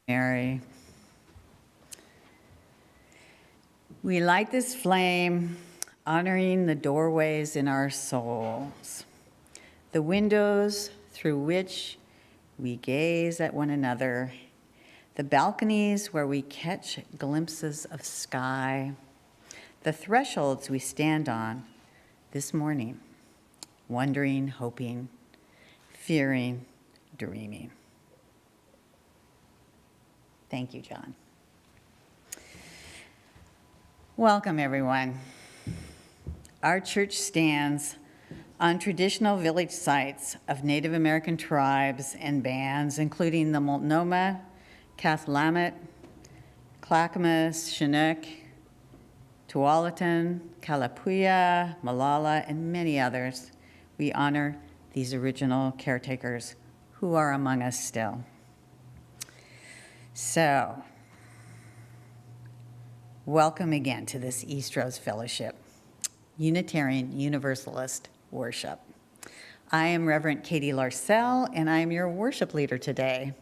Mary. We light this flame, honoring the doorways in our souls, the windows through which we gaze at one another, the balconies where we catch glimpses of sky, the thresholds we stand on this morning, wondering, hoping, fearing, dreaming. Thank you, John. Welcome, everyone. Our church stands on traditional village sites of Native American tribes and bands, including the Multnomah, Cathlamet, Clackamas, Chinook, Tualatin, Kalapuya, Malala, and many others. We honor these original caretakers who are among us still. So, welcome again to this Eastrose Fellowship, Unitarian Universalist worship. I am Reverend Katie Larcell, and I am your worship leader today.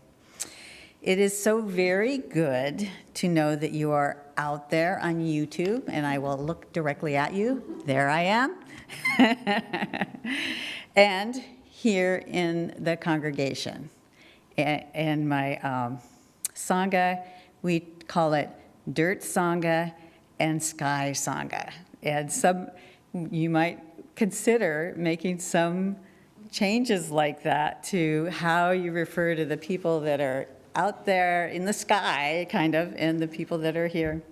It is so very good to know that you are out there on YouTube, and I will look directly at you. There I am. And here in the congregation. And my Sangha, we call it Dirt Sangha and Sky Sangha. And you might consider making some changes like that to how you refer to the people that are out there in the sky, kind of, and the people that are here.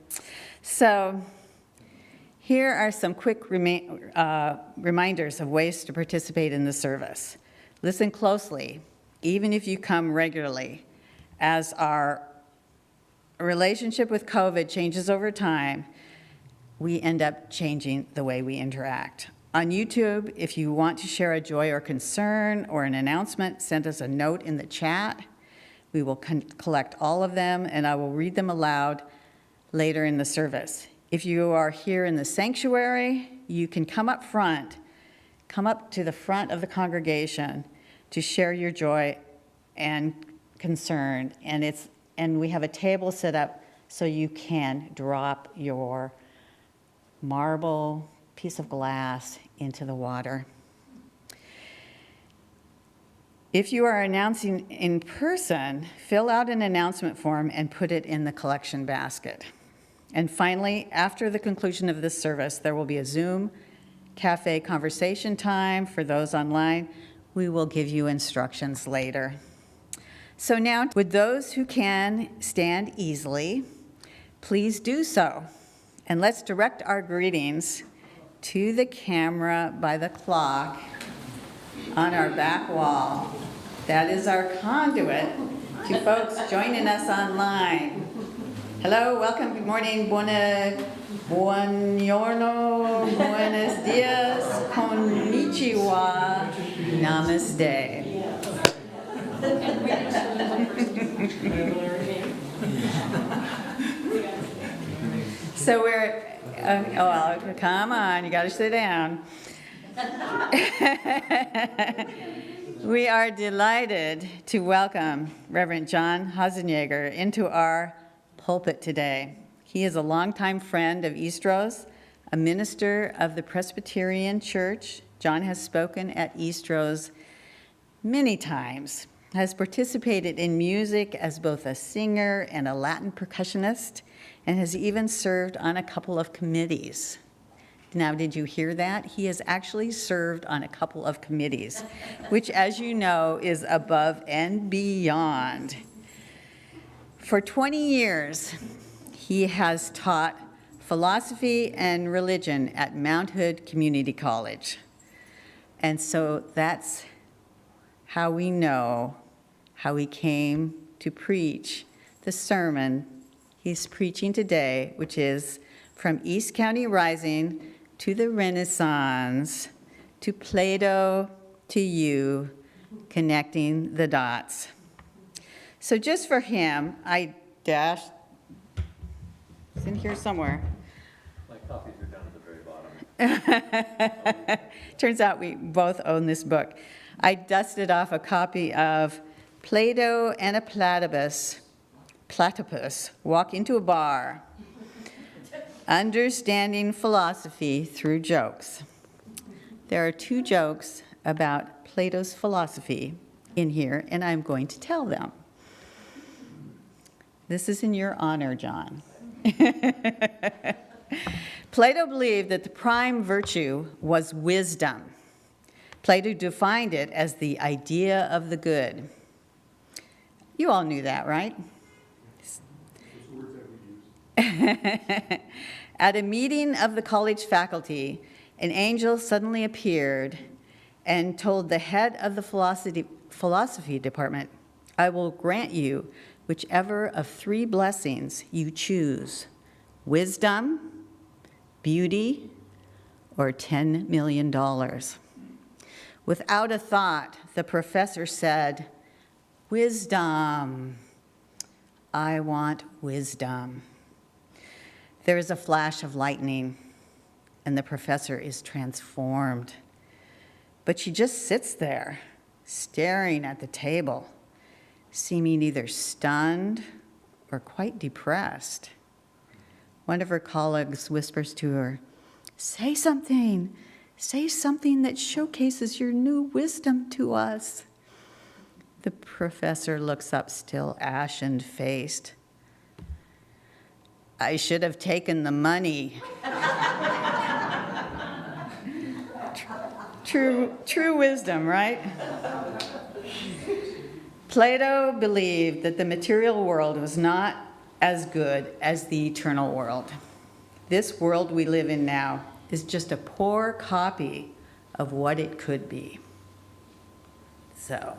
So here are some quick reminders of ways to participate in the service. Listen closely, even if you come regularly, as our relationship with COVID changes over time, we end up changing the way we interact. On YouTube, if you want to share a joy or concern or an announcement, send us a note in the chat. We will collect all of them, and I will read them aloud later in the service. If you are here in the sanctuary, you can come up front, come up to the front of the congregation to share your joy and concern, and we have a table set up so you can drop your marble piece of glass into the water. If you are announcing in person, fill out an announcement form and put it in the collection basket. And finally, after the conclusion of this service, there will be a Zoom cafe conversation time for those online. We will give you instructions later. So now, would those who can stand easily, please do so. And let's direct our greetings to the camera by the clock on our back wall. That is our conduit to folks joining us online. Hello, welcome, good morning, buongiorno, buenos dias, konnichiwa, namaste. So we're, come on, you gotta sit down. We are delighted to welcome Reverend John Hasenjaeger into our pulpit today. He is a longtime friend of Eastrose, a minister of the Presbyterian Church. John has spoken at Eastrose many times, has participated in music as both a singer and a Latin percussionist, and has even served on a couple of committees. Now, did you hear that? He has actually served on a couple of committees, which, as you know, is above and beyond. For 20 years, he has taught philosophy and religion at Mount Hood Community College. And so that's how we know how he came to preach the sermon he's preaching today, which is From East County Rising to the Renaissance, to Plato, to you, connecting the dots. So just for him, I dashed, it's in here somewhere. My copies are down at the very bottom. Turns out we both own this book. I dusted off a copy of Plato and a Platypus platypus walk into a bar, understanding philosophy through jokes. There are 2 jokes about Plato's philosophy in here, and I'm going to tell them. This is in your honor, John. Plato believed that the prime virtue was wisdom. Plato defined it as the idea of the good. You all knew that, right? At a meeting of the college faculty, an angel suddenly appeared and told the head of the philosophy department, "I will grant you whichever of 3 blessings you choose, wisdom, beauty, or $10 million. Without a thought, the professor said, "Wisdom. I want wisdom." There is a flash of lightning, and the professor is transformed. But she just sits there, staring at the table, seeming either stunned or quite depressed. One of her colleagues whispers to her, "Say something that showcases your new wisdom to us." The professor looks up, still ashen-faced. "I should have taken the money." True wisdom, right? Plato believed that the material world was not as good as the eternal world. This world we live in now is just a poor copy of what it could be. So,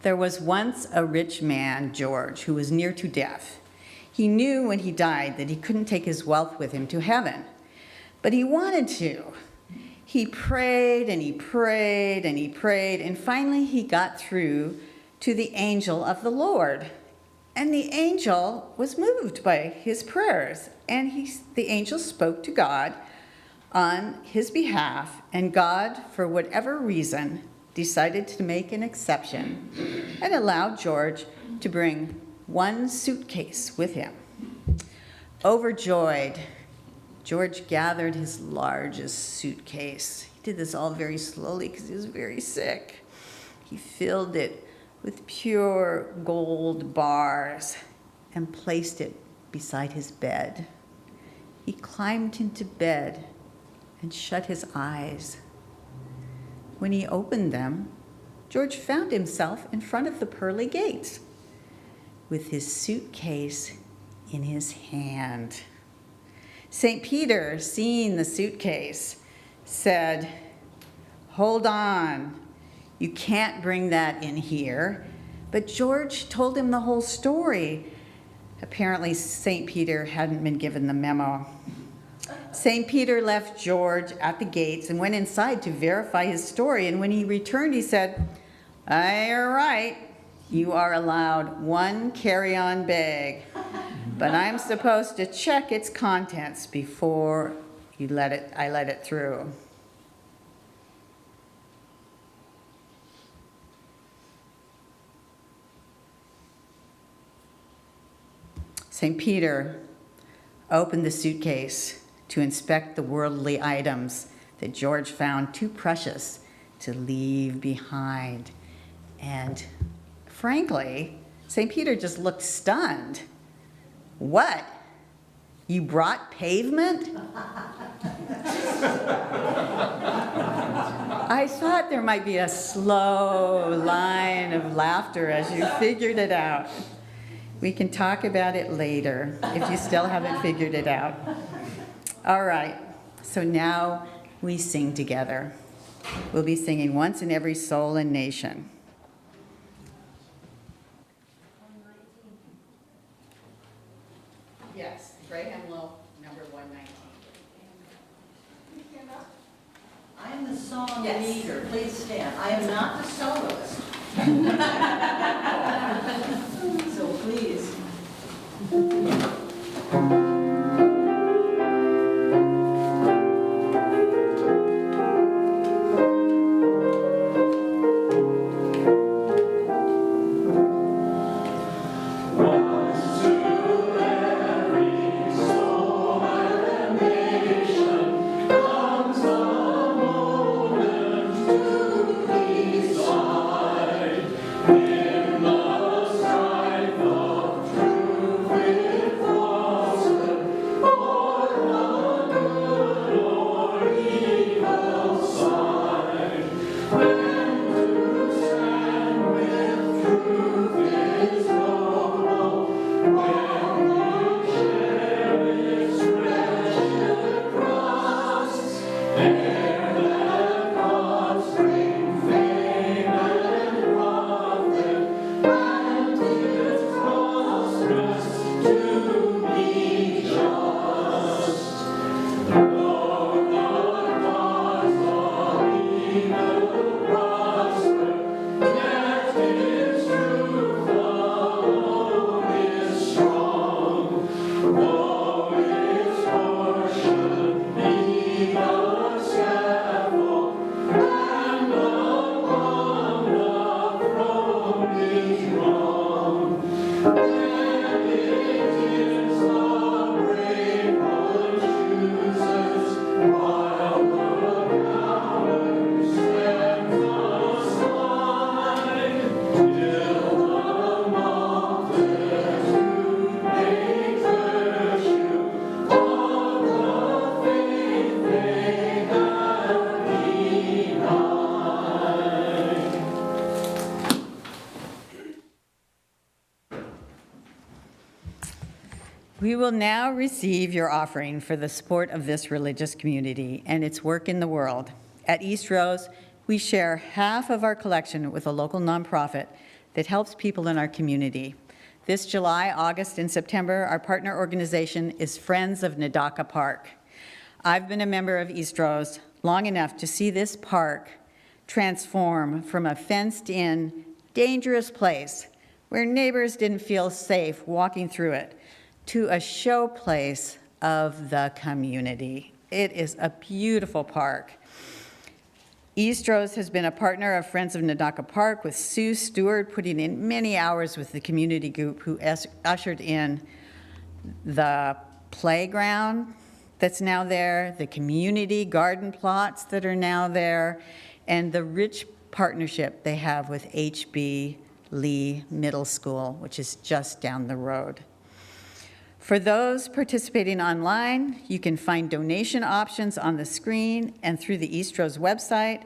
there was once a rich man, George, who was near to death. He knew when he died that he couldn't take his wealth with him to heaven, but he wanted to. He prayed and he prayed and he prayed, and finally he got through to the angel of the Lord. And the angel was moved by his prayers, and the angel spoke to God on his behalf, and God, for whatever reason, decided to make an exception and allowed George to bring 1 suitcase with him. Overjoyed, George gathered his largest suitcase. He did this all very slowly because he was very sick. He filled it with pure gold bars and placed it beside his bed. He climbed into bed and shut his eyes. When he opened them, George found himself in front of the pearly gates with his suitcase in his hand. St. Peter, seeing the suitcase, said, "Hold on, you can't bring that in here." But George told him the whole story. Apparently, St. Peter hadn't been given the memo. St. Peter left George at the gates and went inside to verify his story. And when he returned, he said, "You're right. You are allowed 1 carry-on bag, but I'm supposed to check its contents before I let it through." St. Peter opened the suitcase to inspect the worldly items that George found too precious to leave behind. And frankly, St. Peter just looked stunned. "What? You brought pavement?" I thought there might be a slow line of laughter as you figured it out. We can talk about it later if you still haven't figured it out. All right, so now we sing together. We'll be singing "Once in Every Soul and Nation." Yes, Graham Lowe, number 119. I am the song Yes. leader. Please stand. I am not the soloist. So please. We will now receive your offering for the support of this religious community and its work in the world. At Eastrose, we share half of our collection with a local nonprofit that helps people in our community. This July, August, and September, our partner organization is Friends of Nadaka Park. I've been a member of Eastrose long enough to see this park transform from a fenced-in, dangerous place where neighbors didn't feel safe walking through it to a showplace of the community. It is a beautiful park. Eastrose has been a partner of Friends of Nadaka Park, with Sue Stewart putting in many hours with the community group who ushered in the playground that's now there, the community garden plots that are now there, and the rich partnership they have with H.B. Lee Middle School, which is just down the road. For those participating online, you can find donation options on the screen and through the Eastrose website.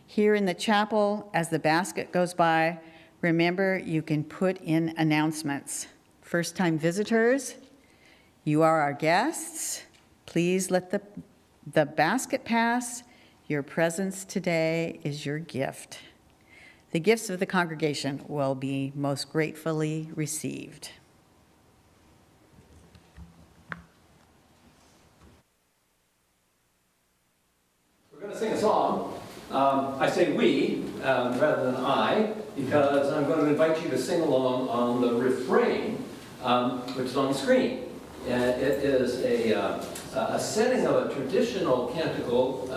Here in the chapel, as the basket goes by, remember you can put in announcements. First-time visitors, you are our guests. Please let the basket pass. Your presence today is your gift. The gifts of the congregation will be most gratefully received. We're going to sing a song. I say we rather than I, because I'm going to invite you to sing along on the refrain, which is on the screen. And it is a setting of a traditional canticle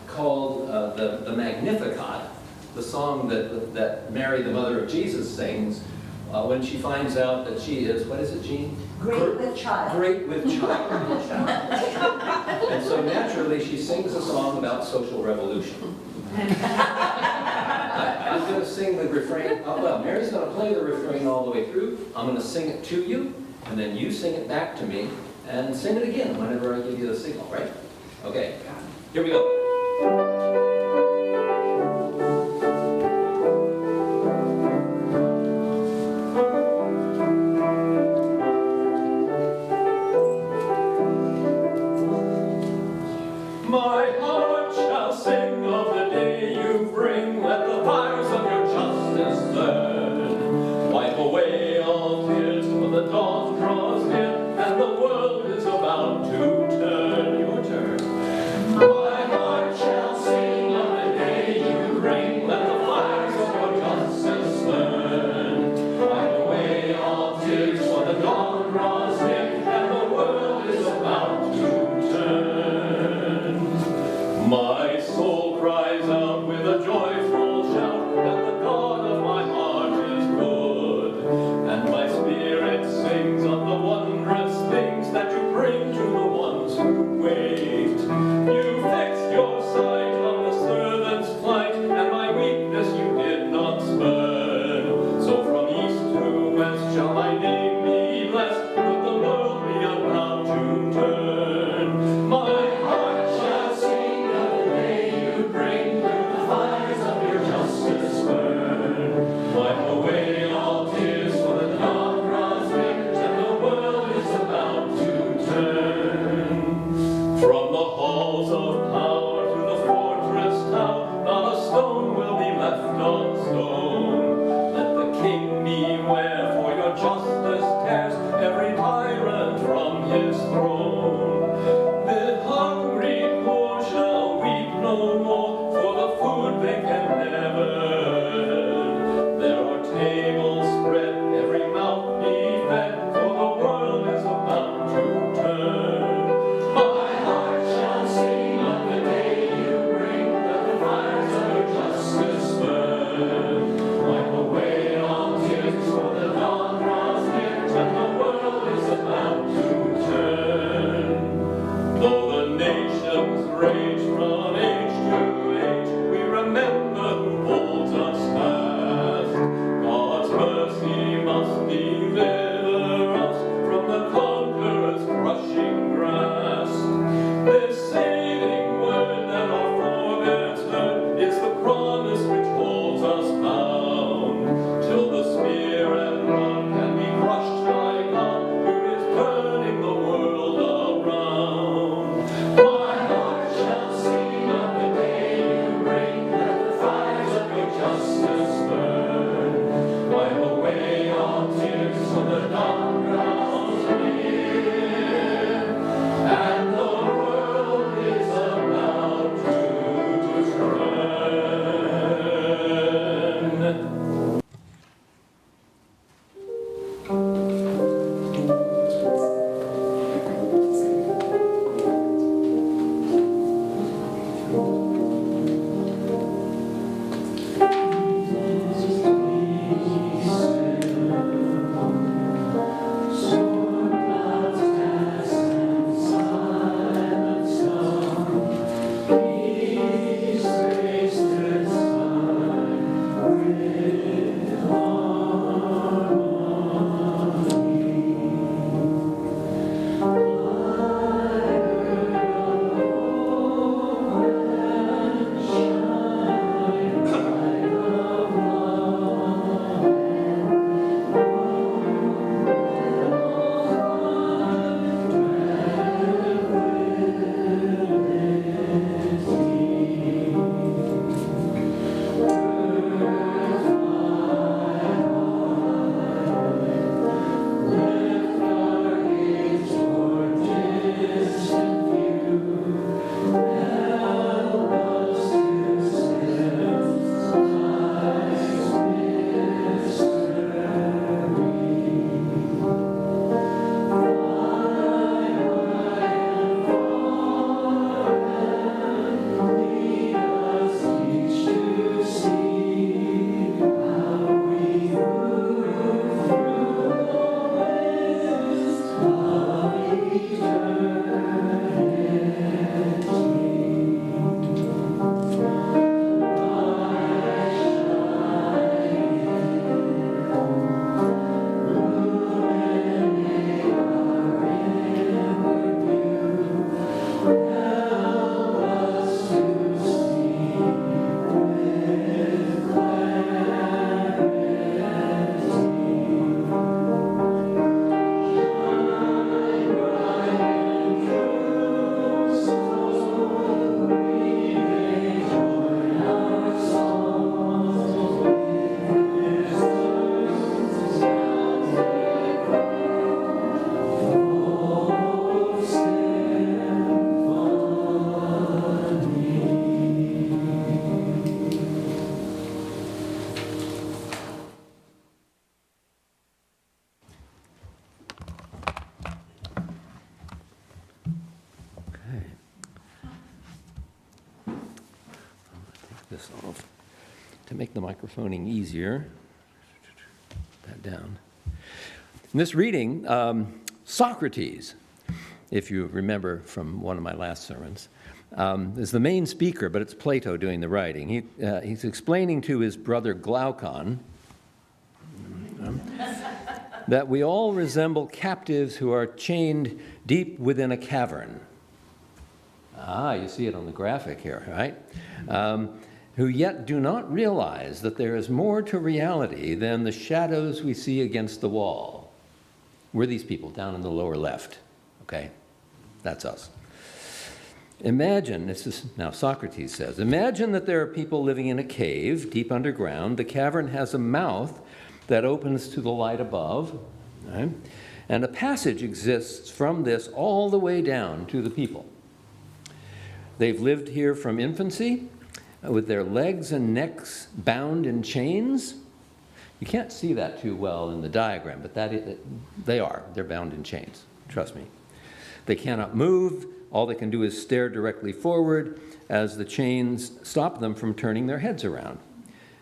called the Magnificat, the song that Mary, the mother of Jesus, sings when she finds out that she is, what is it, Jean? Great with child. Great with child. And so naturally she sings a song about social revolution. I'm going to sing the refrain. Well, Mary's going to play the refrain all the way through. I'm going to sing it to you, and then you sing it back to me, and sing it again whenever I give you the signal, right? Okay, here we go. My heart shall sing of the day you bring. Let the fires of your justice burn. Wipe away all tears, for the dawn draws near, and the world is about to turn. Your turn. My heart shall sing of the day you bring. Let the fires of your justice burn. Wipe away all tears, for the dawn draws near, and the world is about to turn. My soul cries out with a joyful shout that the God of my heart is good, and my spirit sings of the wondrous things that you bring to the ones who wait. You fixed your sight on the servant's plight, and my weakness you did not spurn. So from east to west shall my name be blessed, but the world be about to turn. My heart shall sing of the day you bring, through the fires of your justice burn. Wipe away all tears, for the dawn draws near, and the world is about to turn. From the halls of power to no more for the food they can never earn. There are tables spread, every mouth be fed, for the world is about to turn. My heart shall sing of the day you bring, that the fires of your justice burn. Wipe away all tears, for the dawn draws near, and the world is about to turn. Though the nations rage from age to age, we remember who holds us fast. God's mercy must deliver us from the conqueror's crushing grasp. This saving word that our forebears heard is the promise which holds us bound, till the spear and rod can be crushed by God, who is turning the world around. My heart shall sing of the day you bring, that the fires of your justice burn. Wipe away all tears, so the dawn grows near, and the world is about to turn. This off to make the microphoning easier. Put that down. In this reading, Socrates, if you remember from one of my last sermons, is the main speaker, but it's Plato doing the writing. He's explaining to his brother Glaucon that we all resemble captives who are chained deep within a cavern. You see it on the graphic here, right? Who yet do not realize that there is more to reality than the shadows we see against the wall. We're these people down in the lower left, okay? That's us. Imagine, this is now Socrates says, imagine that there are people living in a cave deep underground. The cavern has a mouth that opens to the light above, right? And a passage exists from this all the way down to the people. They've lived here from infancy with their legs and necks bound in chains. You can't see that too well in the diagram, but they're bound in chains, trust me. They cannot move. All they can do is stare directly forward as the chains stop them from turning their heads around.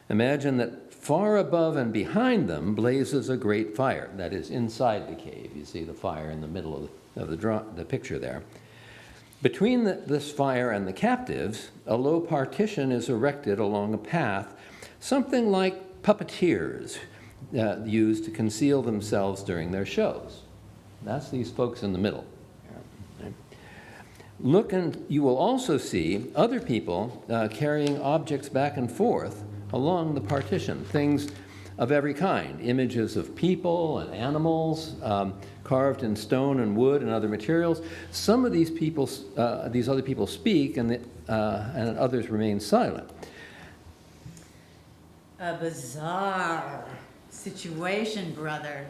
Imagine that far above and behind them blazes a great fire. That is inside the cave. You see the fire in the middle of the picture there. Between this fire and the captives, a low partition is erected along a path, something like puppeteers use to conceal themselves during their shows. That's these folks in the middle. Look, and you will also see other people carrying objects back and forth along the partition, things of every kind, images of people and animals, carved in stone and wood and other materials. Some of these other people speak, and others remain silent. A bizarre situation, brother,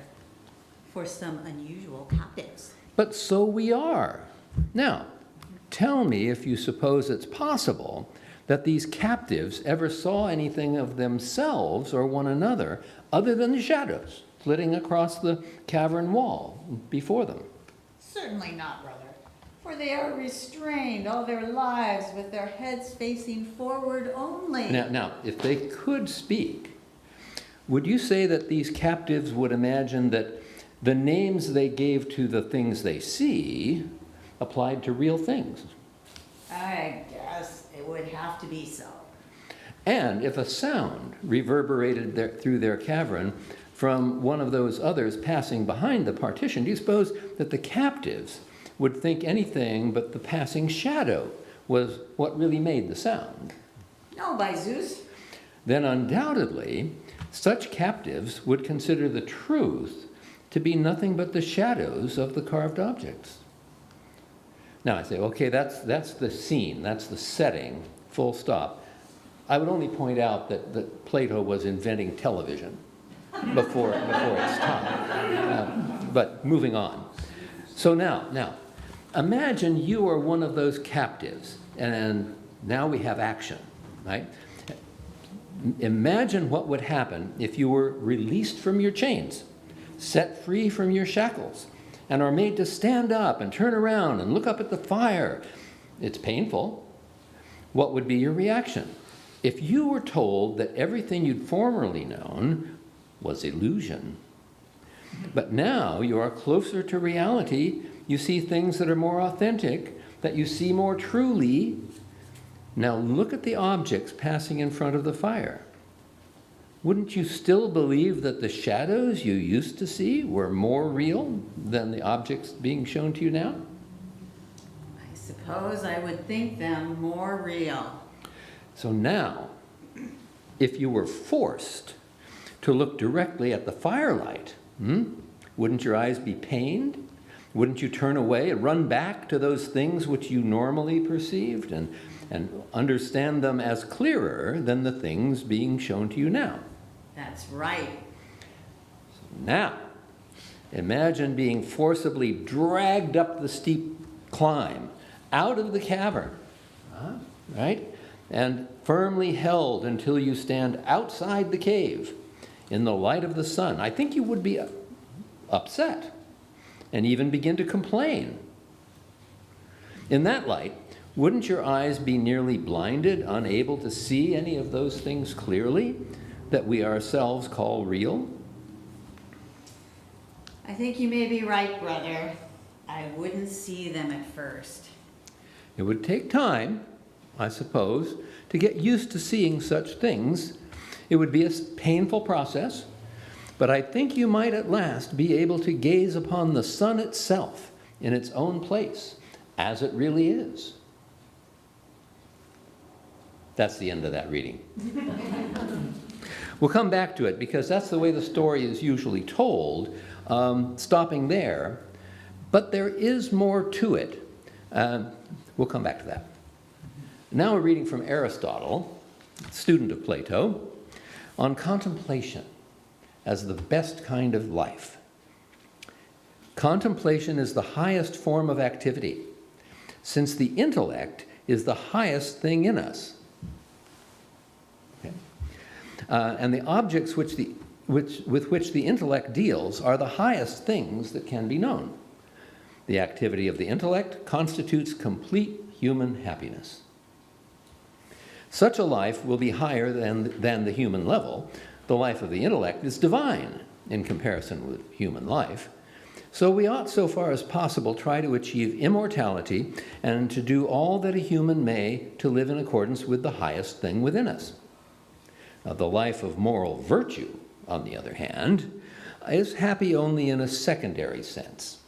for some unusual captives. But so we are. Now, tell me if you suppose it's possible that these captives ever saw anything of themselves or one another other than the shadows flitting across the cavern wall before them. Certainly not, brother, for they are restrained all their lives with their heads facing forward only. Now, if they could speak, would you say that these captives would imagine that the names they gave to the things they see applied to real things? I guess it would have to be so. And if a sound reverberated through their cavern from one of those others passing behind the partition, do you suppose that the captives would think anything but the passing shadow was what really made the sound? No, by Zeus. Then undoubtedly, such captives would consider the truth to be nothing but the shadows of the carved objects. Now I say, okay, that's the scene, that's the setting, full stop. I would only point out that Plato was inventing television before its time. But moving on. So now, imagine you are one of those captives, and now we have action, right? Imagine what would happen if you were released from your chains, set free from your shackles, and are made to stand up and turn around and look up at the fire. It's painful. What would be your reaction? If you were told that everything you'd formerly known was illusion, but now you are closer to reality, you see things that are more authentic, that you see more truly. Now look at the objects passing in front of the fire. Wouldn't you still believe that the shadows you used to see were more real than the objects being shown to you now? I suppose I would think them more real. So now, if you were forced to look directly at the firelight, wouldn't your eyes be pained? Wouldn't you turn away and run back to those things which you normally perceived and understand them as clearer than the things being shown to you now? That's right. Now, imagine being forcibly dragged up the steep climb, out of the cavern, right? And firmly held until you stand outside the cave in the light of the sun. I think you would be upset and even begin to complain. In that light, wouldn't your eyes be nearly blinded, unable to see any of those things clearly that we ourselves call real? I think you may be right, brother. I wouldn't see them at first. It would take time, I suppose, to get used to seeing such things. It would be a painful process, but I think you might at last be able to gaze upon the sun itself in its own place, as it really is. That's the end of that reading. We'll come back to it because that's the way the story is usually told, stopping there. But there is more to it. We'll come back to that. Now we're reading from Aristotle, student of Plato, on contemplation as the best kind of life. Contemplation is the highest form of activity, since the intellect is the highest thing in us. Okay. And the objects with which the intellect deals are the highest things that can be known. The activity of the intellect constitutes complete human happiness. Such a life will be higher than the human level. The life of the intellect is divine in comparison with human life. So we ought, so far as possible, try to achieve immortality and to do all that a human may to live in accordance with the highest thing within us. Now, the life of moral virtue, on the other hand, is happy only in a secondary sense.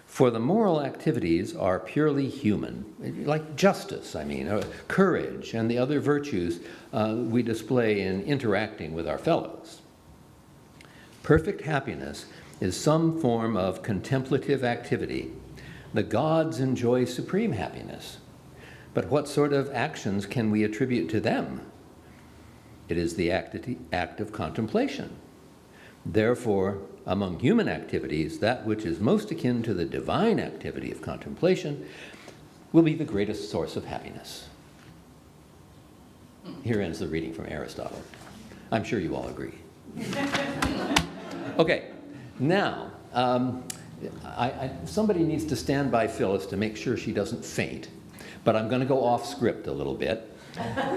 For the moral activities are purely human, like justice, courage, and the other virtues we display in interacting with our fellows. Perfect happiness is some form of contemplative activity. The gods enjoy supreme happiness. But what sort of actions can we attribute to them? It is the act of contemplation. Therefore, among human activities, that which is most akin to the divine activity of contemplation will be the greatest source of happiness. Here ends the reading from Aristotle. I'm sure you all agree. Okay, now, somebody needs to stand by Phyllis to make sure she doesn't faint, but I'm going to go off script a little bit.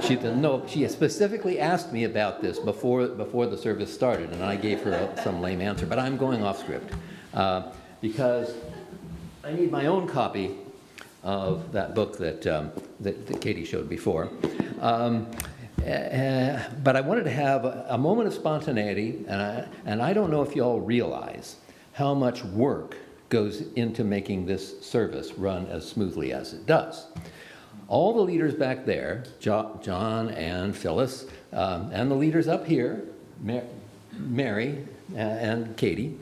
She specifically asked me about this before the service started, and I gave her some lame answer, but I'm going off script because I need my own copy of that book that Katie showed before. But I wanted to have a moment of spontaneity, and I don't know if you all realize how much work goes into making this service run as smoothly as it does. All the leaders back there, John and Phyllis, and the leaders up here, Mary and Katie,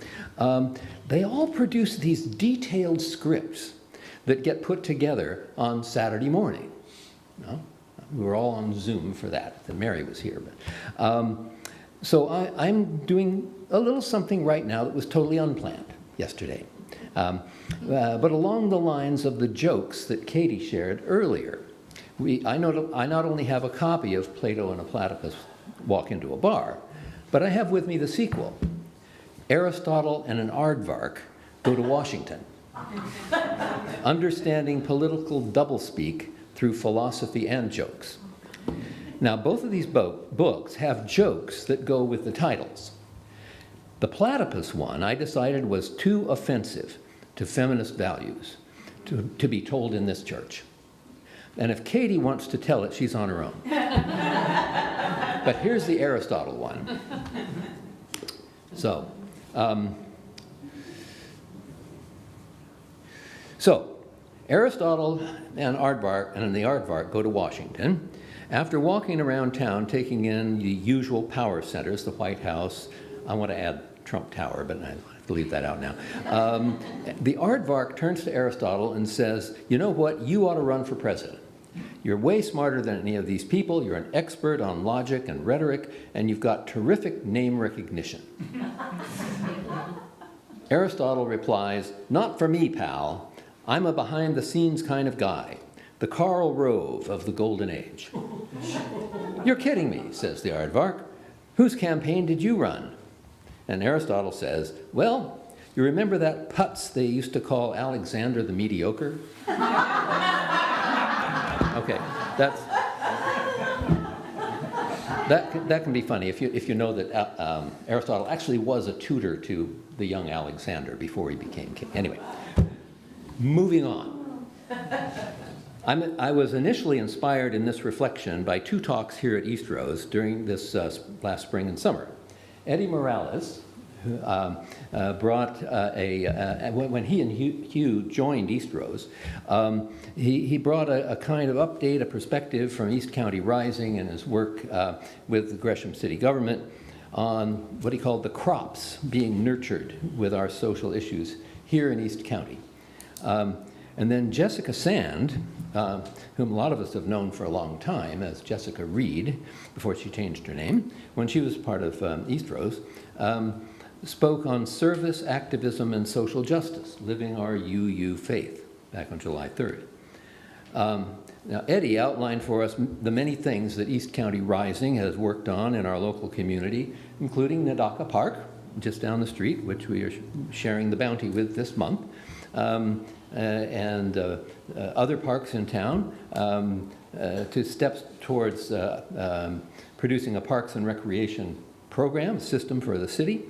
they all produce these detailed scripts that get put together on Saturday morning. We were all on Zoom for that. Mary was here. So I'm doing a little something right now that was totally unplanned yesterday. But along the lines of the jokes that Katie shared earlier, I not only have a copy of Plato and a platypus walk into a bar, but I have with me the sequel. Aristotle and an aardvark go to Washington. Understanding political doublespeak through philosophy and jokes. Now, both of these books have jokes that go with the titles. The platypus one I decided was too offensive to feminist values to be told in this church. And if Katie wants to tell it, she's on her own. But here's the Aristotle one. So Aristotle and the aardvark go to Washington. After walking around town, taking in the usual power centers, the White House, I want to add Trump Tower, but I have to leave that out now. The aardvark turns to Aristotle and says, you know what, you ought to run for president. You're way smarter than any of these people, you're an expert on logic and rhetoric, and you've got terrific name recognition. Aristotle replies, not for me, pal. I'm a behind-the-scenes kind of guy, the Karl Rove of the Golden Age. You're kidding me, says the aardvark. Whose campaign did you run? And Aristotle says, well, you remember that putz they used to call Alexander the Mediocre? Okay, that can be funny if you know that Aristotle actually was a tutor to the young Alexander before he became king. Anyway, moving on. I was initially inspired in this reflection by two talks here at Eastrose during this last spring and summer. Eddie Morales, who brought when he and Hugh joined Eastrose, he brought a kind of update, a perspective from East County Rising and his work with the Gresham city government on what he called the crops being nurtured with our social issues here in East County. And then Jessica Sand, whom a lot of us have known for a long time as Jessica Reed, before she changed her name, when she was part of Eastrose, spoke on service, activism, and social justice, living our UU faith, back on July 3rd. Now, Eddie outlined for us the many things that East County Rising has worked on in our local community, including Nadaka Park, just down the street, which we are sharing the bounty with this month, and other parks in town, to steps towards producing a parks and recreation program system for the city,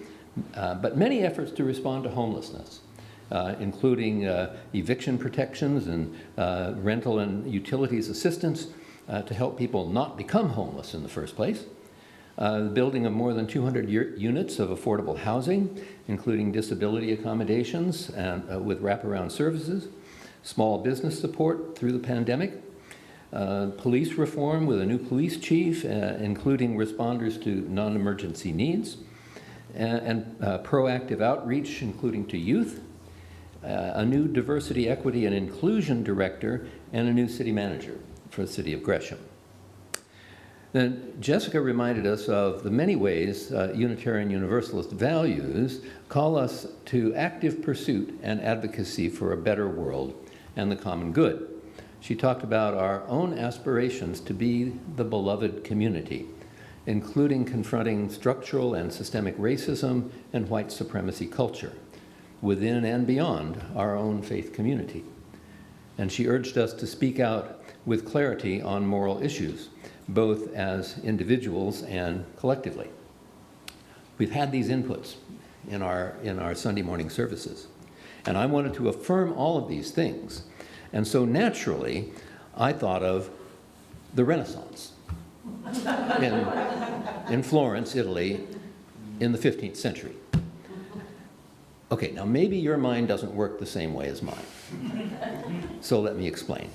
but many efforts to respond to homelessness, including eviction protections and rental and utilities assistance to help people not become homeless in the first place. The building of more than 200 units of affordable housing, including disability accommodations and with wraparound services, small business support through the pandemic, police reform with a new police chief, including responders to non-emergency needs, and proactive outreach, including to youth, a new diversity, equity, and inclusion director, and a new city manager for the city of Gresham. Then Jessica reminded us of the many ways Unitarian Universalist values call us to active pursuit and advocacy for a better world and the common good. She talked about our own aspirations to be the beloved community, including confronting structural and systemic racism and white supremacy culture within and beyond our own faith community. And she urged us to speak out with clarity on moral issues, both as individuals and collectively. We've had these inputs in our Sunday morning services, and I wanted to affirm all of these things. And so naturally, I thought of the Renaissance in Florence, Italy, in the 15th century. Okay, now maybe your mind doesn't work the same way as mine. So let me explain.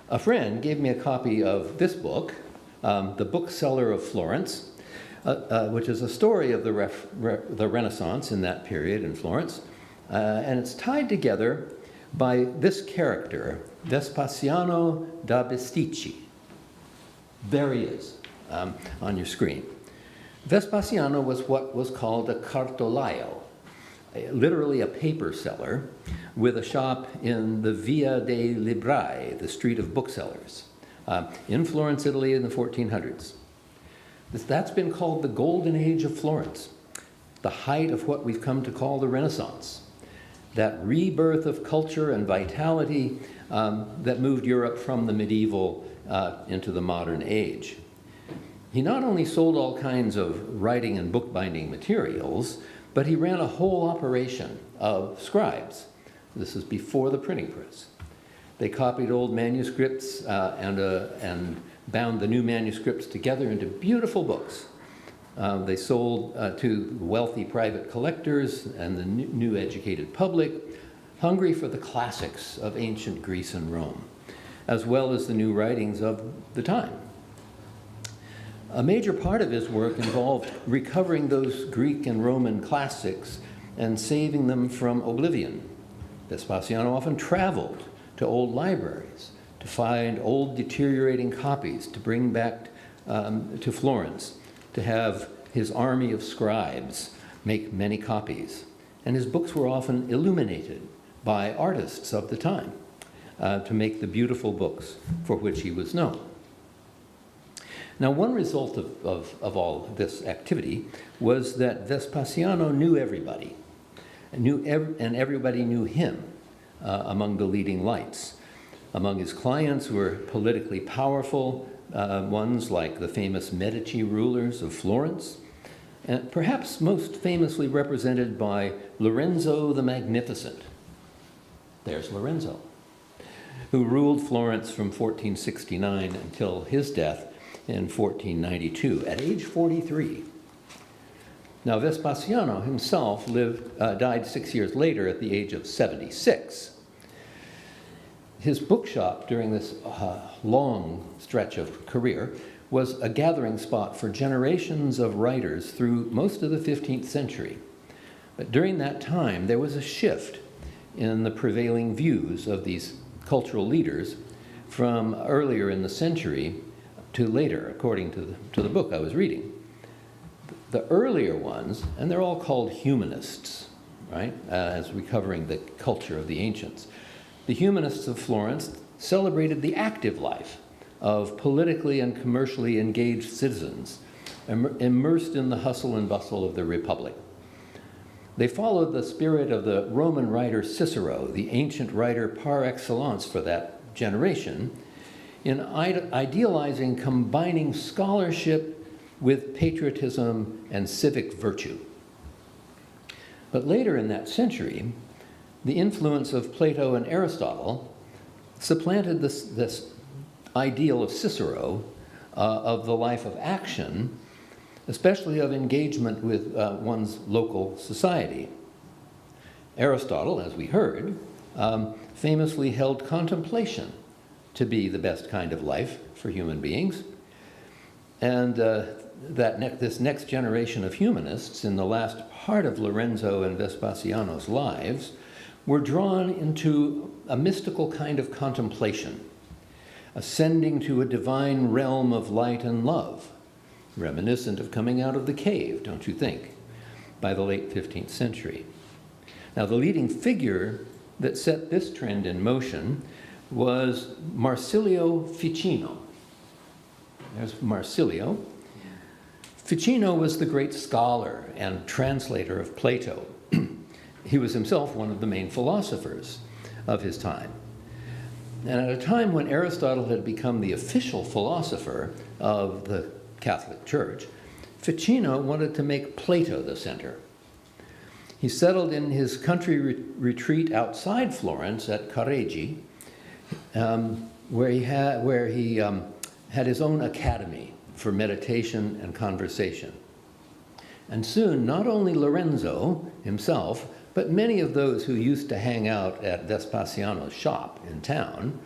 A friend gave me a copy of this book, The Bookseller of Florence, which is a story of the Renaissance in that period in Florence. And it's tied together by this character, Vespasiano da Bisticci. There he is on your screen. Vespasiano was what was called a cartolaio, literally a paper seller, with a shop in the Via dei Librai, the street of booksellers, in Florence, Italy in the 1400s. That's been called the golden age of Florence, the height of what we've come to call the Renaissance, that rebirth of culture and vitality that moved Europe from the medieval into the modern age. He not only sold all kinds of writing and bookbinding materials, but he ran a whole operation of scribes. This is before the printing press. They copied old manuscripts and bound the new manuscripts together into beautiful books. They sold to wealthy private collectors and the new educated public, hungry for the classics of ancient Greece and Rome, as well as the new writings of the time. A major part of his work involved recovering those Greek and Roman classics and saving them from oblivion. Vespasiano often traveled to old libraries to find old deteriorating copies to bring back to Florence, to have his army of scribes make many copies. And his books were often illuminated by artists of the time to make the beautiful books for which he was known. Now, one result of all this activity was that Vespasiano knew everybody, and everybody knew him among the leading lights. Among his clients were politically powerful ones like the famous Medici rulers of Florence, and perhaps most famously represented by Lorenzo the Magnificent. There's Lorenzo, who ruled Florence from 1469 until his death in 1492, at age 43. Now, Vespasiano himself died 6 years later at the age of 76. His bookshop during this long stretch of career was a gathering spot for generations of writers through most of the 15th century. But during that time, there was a shift in the prevailing views of these cultural leaders from earlier in the century to later, according to the book I was reading. The earlier ones, and they're all called humanists, right, as recovering the culture of the ancients. The humanists of Florence celebrated the active life of politically and commercially engaged citizens immersed in the hustle and bustle of the Republic. They followed the spirit of the Roman writer Cicero, the ancient writer par excellence for that generation, in idealizing combining scholarship with patriotism and civic virtue. But later in that century, the influence of Plato and Aristotle supplanted this ideal of Cicero of the life of action, especially of engagement with one's local society. Aristotle, as we heard, famously held contemplation to be the best kind of life for human beings. And this next generation of humanists, in the last part of Lorenzo and Vespasiano's lives, were drawn into a mystical kind of contemplation, ascending to a divine realm of light and love, reminiscent of coming out of the cave, don't you think, by the late 15th century. Now, the leading figure that set this trend in motion was Marsilio Ficino. There's Marsilio. Ficino was the great scholar and translator of Plato. He was himself one of the main philosophers of his time. And at a time when Aristotle had become the official philosopher of the Catholic Church, Ficino wanted to make Plato the center. He settled in his country retreat outside Florence at Careggi, where he had his own academy for meditation and conversation. And soon, not only Lorenzo himself, but many of those who used to hang out at Vespasiano's shop in town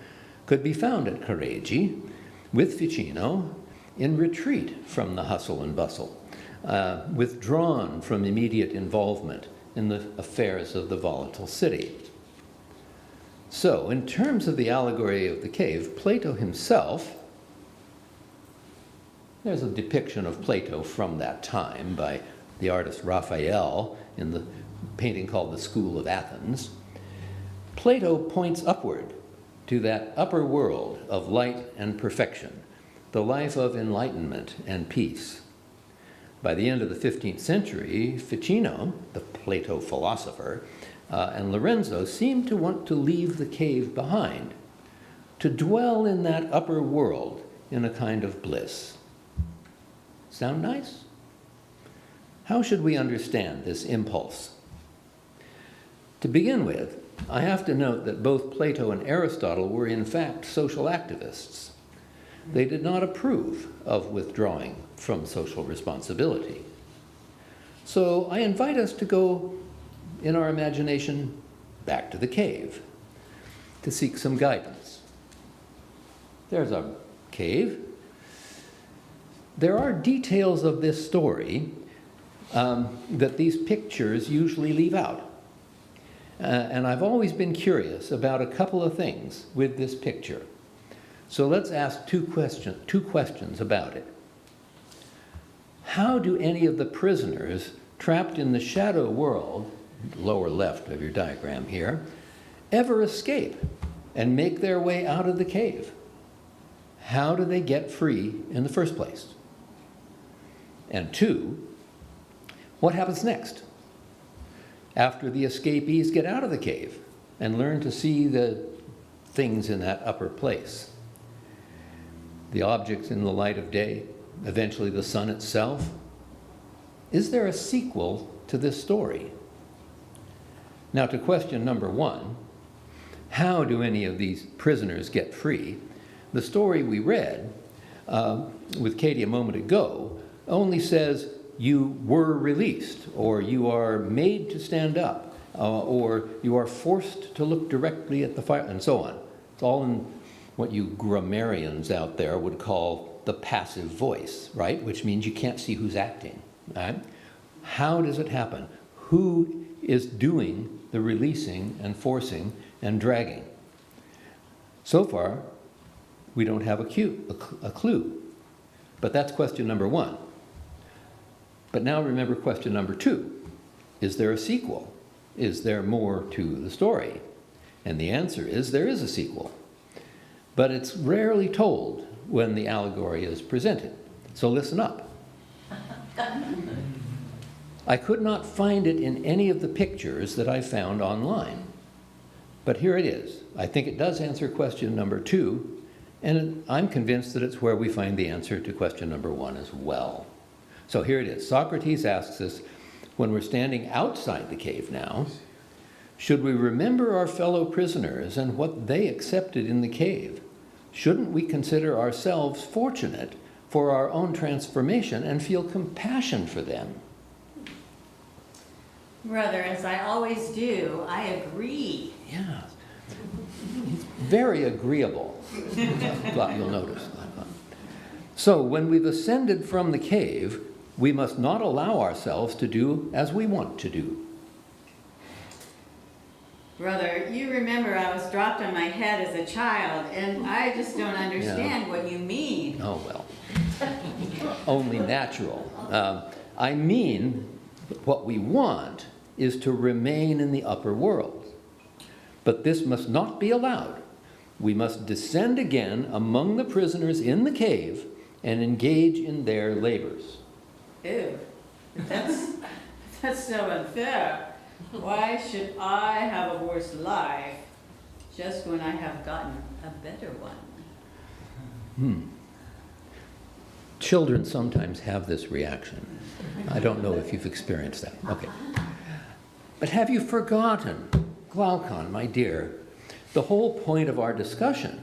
could be found at Careggi with Ficino in retreat from the hustle and bustle, withdrawn from immediate involvement in the affairs of the volatile city. So, in terms of the allegory of the cave, Plato himself, there's a depiction of Plato from that time by the artist Raphael in the painting called The School of Athens. Plato points upward to that upper world of light and perfection, the life of enlightenment and peace. By the end of the 15th century, Ficino, the Plato philosopher, and Lorenzo seemed to want to leave the cave behind, to dwell in that upper world in a kind of bliss. Sound nice? How should we understand this impulse? To begin with, I have to note that both Plato and Aristotle were in fact social activists. They did not approve of withdrawing from social responsibility. So I invite us to go, in our imagination, back to the cave to seek some guidance. There's a cave. There are details of this story that these pictures usually leave out. And I've always been curious about a couple of things with this picture. So let's ask two questions about it. How do any of the prisoners trapped in the shadow world, lower left of your diagram here, ever escape and make their way out of the cave? How do they get free in the first place? And two, what happens next? After the escapees get out of the cave and learn to see the things in that upper place, the objects in the light of day, eventually the sun itself. Is there a sequel to this story? Now, to question number one, how do any of these prisoners get free? The story we read with Katie a moment ago only says you were released, or you are made to stand up, or you are forced to look directly at the fire, and so on. It's all in what you grammarians out there would call the passive voice, right? Which means you can't see who's acting, right? How does it happen? Who is doing the releasing and forcing and dragging? So far, we don't have a clue. But that's question number one. But now remember question number two. Is there a sequel? Is there more to the story? And the answer is there is a sequel. but it's rarely told when the allegory is presented. So listen up. I could not find it in any of the pictures that I found online, but here it is. I think it does answer question number 2, and I'm convinced that it's where we find the answer to question number 1 as well. So here it is. Socrates asks us, when we're standing outside the cave now, should we remember our fellow prisoners and what they accepted in the cave? Shouldn't we consider ourselves fortunate for our own transformation and feel compassion for them? Brother, as I always do, I agree. Yeah. It's very agreeable. You'll notice. So when we've ascended from the cave, we must not allow ourselves to do as we want to do. Brother, you remember I was dropped on my head as a child, and I just don't understand what you mean. Oh, well. Only natural. I mean, what we want is to remain in the upper world. But this must not be allowed. We must descend again among the prisoners in the cave and engage in their labors. Ew, that's so unfair. Why should I have a worse life just when I have gotten a better one? Children sometimes have this reaction. I don't know if you've experienced that. Okay. But have you forgotten, Glaucon, my dear, the whole point of our discussion,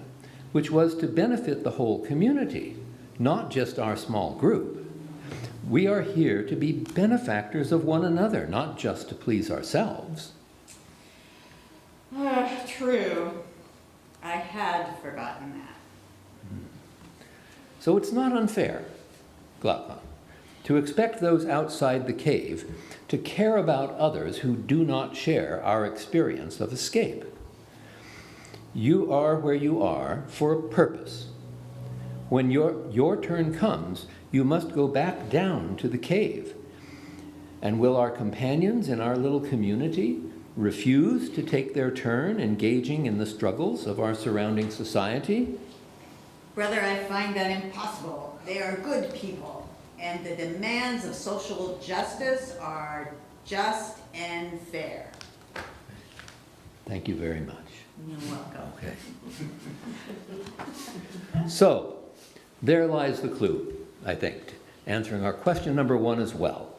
which was to benefit the whole community, not just our small group? We are here to be benefactors of one another, not just to please ourselves. True. I had forgotten that. So it's not unfair, Glaucon, to expect those outside the cave to care about others who do not share our experience of escape. You are where you are for a purpose. When your turn comes, you must go back down to the cave. And will our companions in our little community refuse to take their turn engaging in the struggles of our surrounding society? Brother, I find that impossible. They are good people, and the demands of social justice are just and fair. Thank you very much. You're welcome. Okay. So, there lies the clue, I think, answering our question number 1 as well.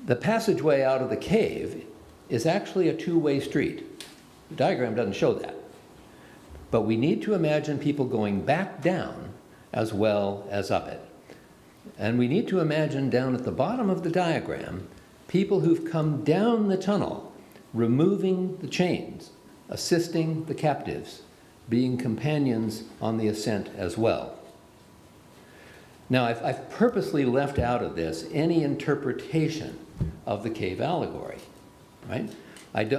The passageway out of the cave is actually a two-way street. The diagram doesn't show that. But we need to imagine people going back down as well as up it. And we need to imagine down at the bottom of the diagram people who've come down the tunnel, removing the chains, assisting the captives, being companions on the ascent as well. Now, I've purposely left out of this any interpretation of the cave allegory, right?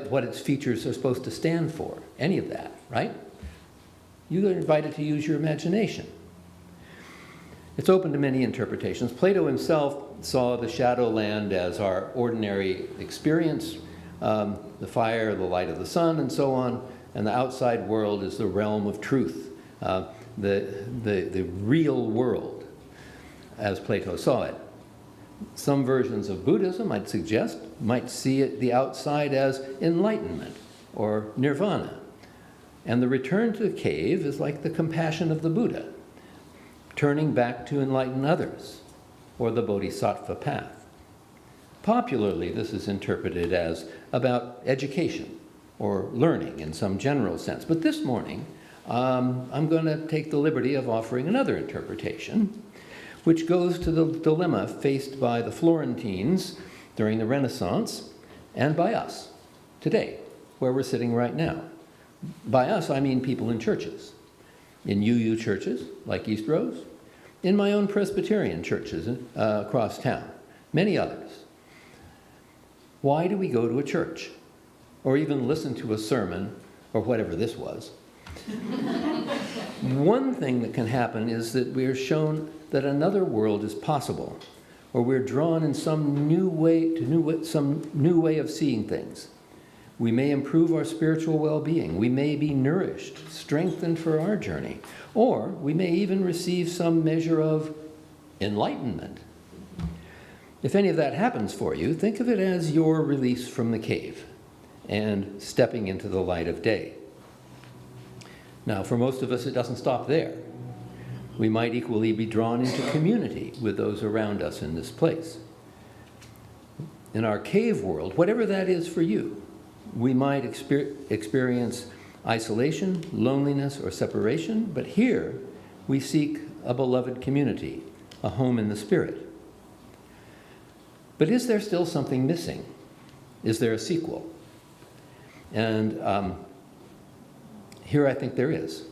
What its features are supposed to stand for, any of that, right? You are invited to use your imagination. It's open to many interpretations. Plato himself saw the shadowland as our ordinary experience, the fire, the light of the sun, and so on, and the outside world is the realm of truth, the real world, as Plato saw it. Some versions of Buddhism, I'd suggest, might see the outside as enlightenment or nirvana. And the return to the cave is like the compassion of the Buddha, turning back to enlighten others, or the bodhisattva path. Popularly, this is interpreted as about education or learning in some general sense. But this morning, I'm going to take the liberty of offering another interpretation, which goes to the dilemma faced by the Florentines during the Renaissance and by us today, where we're sitting right now. By us, I mean people in churches, in UU churches like Eastrose, in my own Presbyterian churches across town, many others. Why do we go to a church or even listen to a sermon or whatever this was? One thing that can happen is that we are shown that another world is possible, or we're drawn in some new way of seeing things. We may improve our spiritual well-being. We may be nourished, strengthened for our journey. Or we may even receive some measure of enlightenment. If any of that happens for you, think of it as your release from the cave and stepping into the light of day. Now, for most of us, it doesn't stop there. We might equally be drawn into community with those around us in this place. In our cave world, whatever that is for you, we might experience isolation, loneliness, or separation, but here we seek a beloved community, a home in the spirit. But is there still something missing? Is there a sequel? And here I think there is.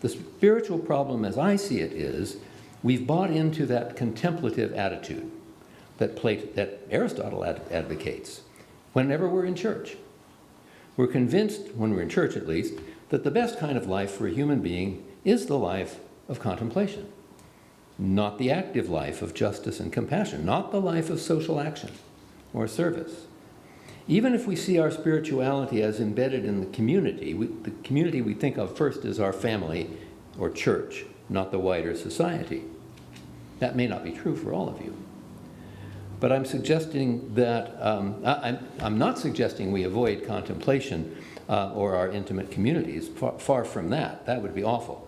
The spiritual problem, as I see it, is we've bought into that contemplative attitude that Aristotle advocates whenever we're in church. We're convinced, when we're in church at least, that the best kind of life for a human being is the life of contemplation, not the active life of justice and compassion, not the life of social action or service. Even if we see our spirituality as embedded in the community we think of first as our family or church, not the wider society. That may not be true for all of you. But I'm suggesting that, I'm not suggesting we avoid contemplation or our intimate communities. Far from that. That would be awful.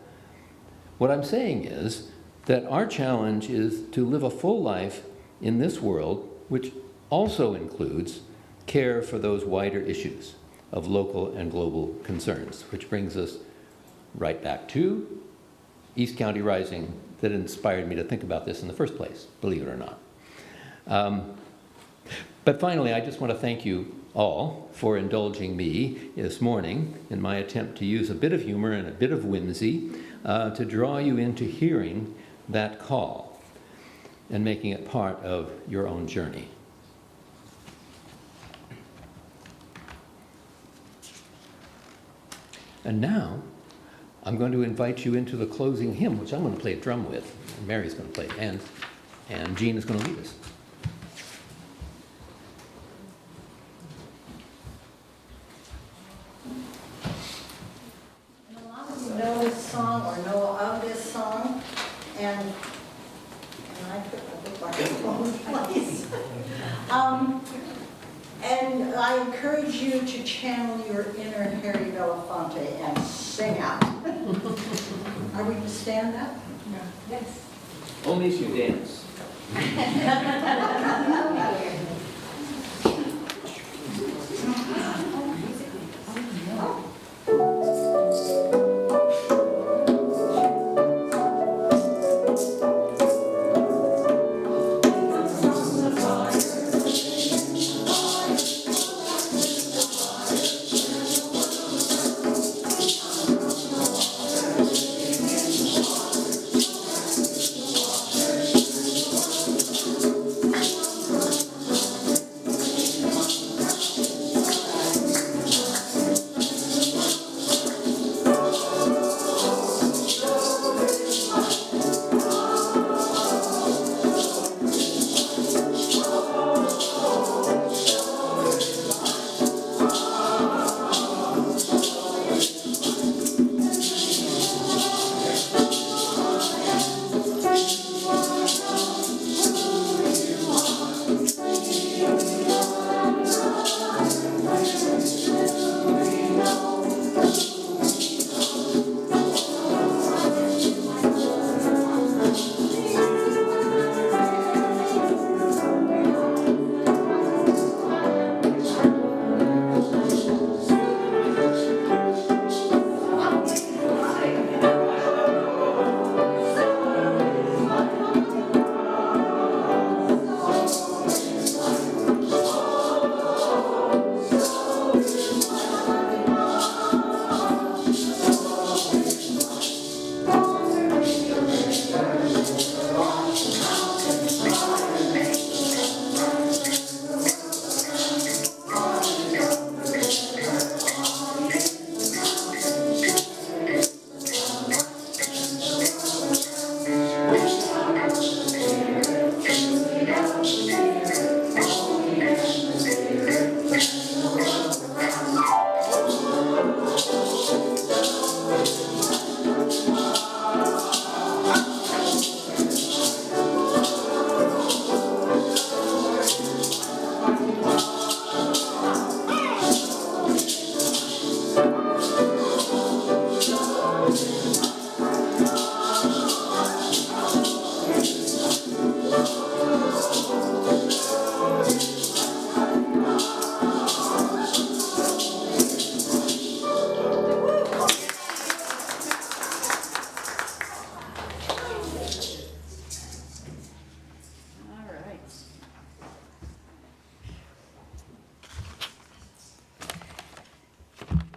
What I'm saying is that our challenge is to live a full life in this world, which also includes care for those wider issues of local and global concerns, which brings us right back to East County Rising that inspired me to think about this in the first place, believe it or not. But finally, I just want to thank you all for indulging me this morning in my attempt to use a bit of humor and a bit of whimsy to draw you into hearing that call and making it part of your own journey. And now, I'm going to invite you into the closing hymn, which I'm going to play a drum with. Mary's going to play it, and Jean is going to lead us. And a lot of you know this song or know of this song, and I put my wrong place. And I encourage you to channel your inner Harry Belafonte and sing out. Are we to stand up? Yes. Only if you dance.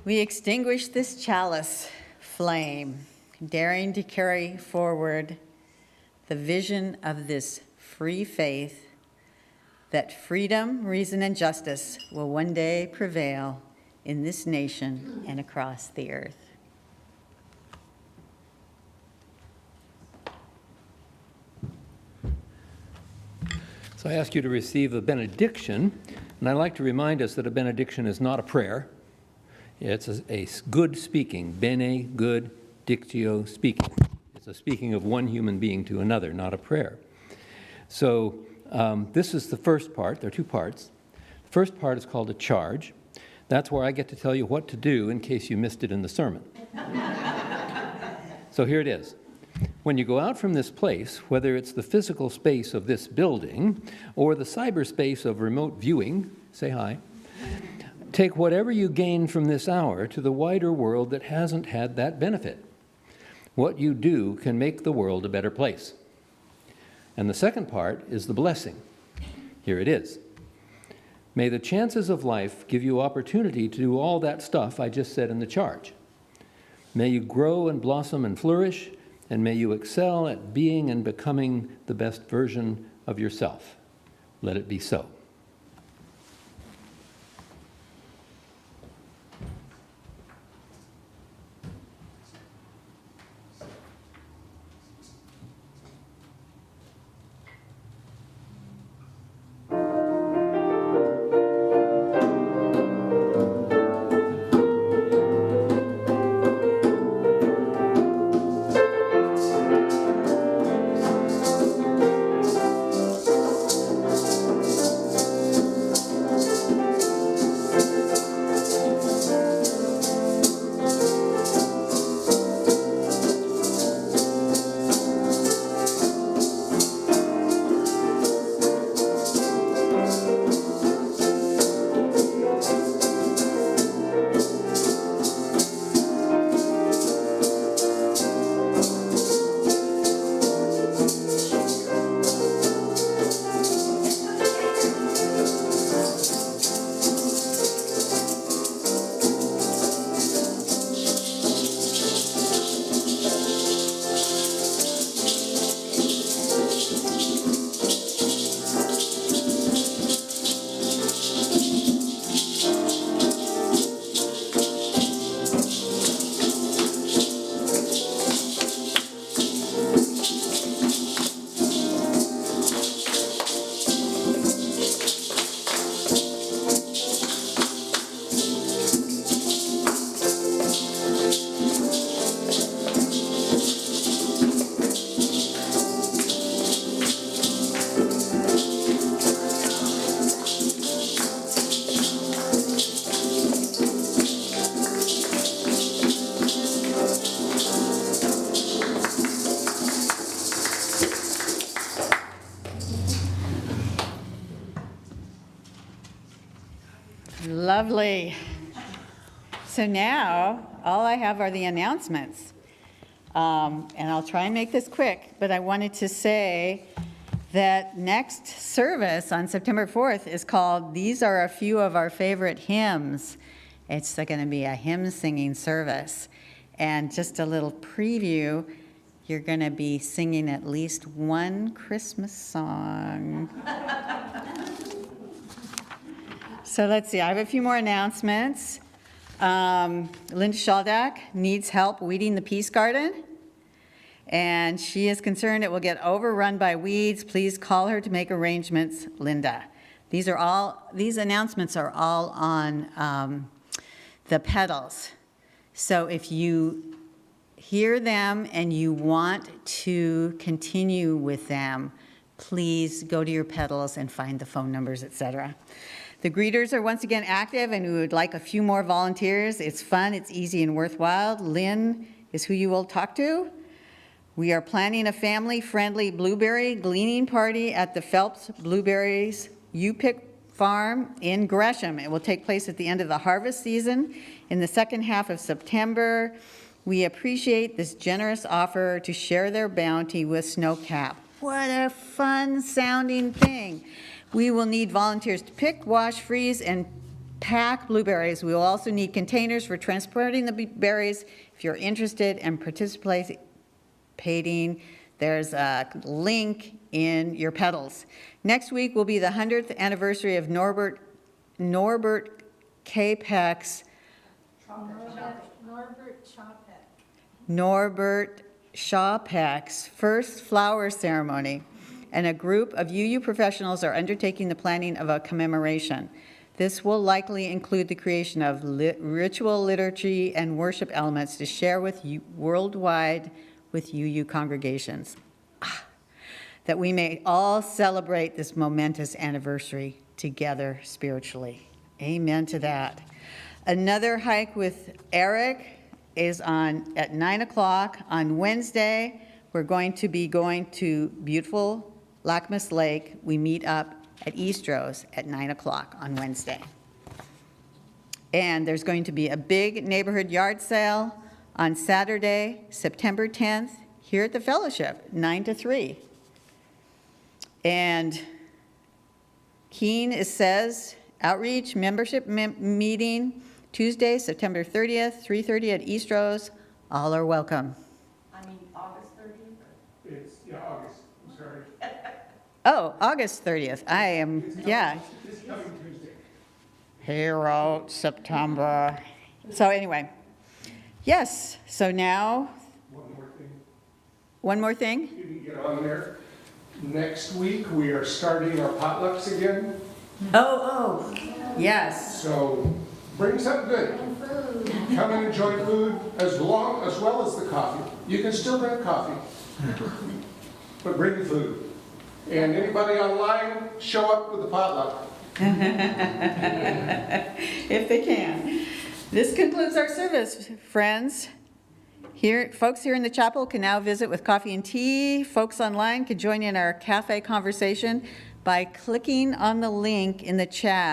We extinguish this chalice flame, daring to carry forward the vision of this free faith that freedom, reason, and justice will one day prevail in this nation and across the earth. So I ask you to receive a benediction, and I'd like to remind us that a benediction is not a prayer. It's a good speaking, bene, good, dictio, speaking. It's a speaking of one human being to another, not a prayer. So this is the first part. There are two parts. The first part is called a charge. That's where I get to tell you what to do in case you missed it in the sermon. So here it is. When you go out from this place, whether it's the physical space of this building or the cyberspace of remote viewing, say hi, take whatever you gain from this hour to the wider world that hasn't had that benefit. What you do can make the world a better place. And the second part is the blessing. Here it is. May the chances of life give you opportunity to do all that stuff I just said in the charge. May you grow and blossom and flourish, and may you excel at being and becoming the best version of yourself. Let it be so. Lovely. So now, all I have are the announcements. And I'll try and make this quick, but I wanted to say that next service on September 4th is called These Are a Few of Our Favorite Hymns. It's going to be a hymn singing service. And just a little preview, you're going to be singing at least one Christmas song. So let's see, I have a few more announcements. Linda Shaldak needs help weeding the peace garden, and she is concerned it will get overrun by weeds. Please call her to make arrangements, Linda. These announcements are all on the pedals. So if you hear them and you want to continue with them, please go to your pedals and find the phone numbers, etc. The greeters are once again active, and we would like a few more volunteers. It's fun, it's easy, and worthwhile. Lynn is who you will talk to. We are planning a family-friendly blueberry gleaning party at the Phelps Blueberries U-Pick Farm in Gresham. It will take place at the end of the harvest season in the second half of September. We appreciate this generous offer to share their bounty with Snowcap. What a fun-sounding thing. We will need volunteers to pick, wash, freeze, and pack blueberries. We will also need containers for transporting the berries. If you're interested in participating, there's a link in your petals. Next week will be the 100th anniversary of Norbert Capek's Norbert Shawpeck's first flower ceremony, and a group of UU professionals are undertaking the planning of a commemoration. This will likely include the creation of ritual liturgy and worship elements to share with you worldwide with UU congregations, that we may all celebrate this momentous anniversary together spiritually. Amen to that. Another hike with Eric is at 9 o'clock on Wednesday. We're going to be going to beautiful Lackmus Lake. We meet up at Eastrose at 9 o'clock on Wednesday. And there's going to be a big neighborhood yard sale on Saturday, September 10th, here at the Fellowship, 9 to 3. And Keene says, outreach membership meeting, Tuesday, September 30th, 3:30 at Eastrose. All are welcome. I mean, August 30th? August, I'm sorry. Oh, August 30th. I am, yeah. This coming Tuesday. Hero, September. So anyway, yes, so now, One more thing. one more thing. You can get on there. Next week, we are starting our potlucks again. Oh, yes. So bring something good. Come and enjoy food as well as the coffee. You can still drink coffee, but bring the food. And anybody online, show up with the potluck. If they can. This concludes our service, friends. Here, folks here in the chapel can now visit with coffee and tea. Folks online can join in our cafe conversation by clicking on the link in the chat.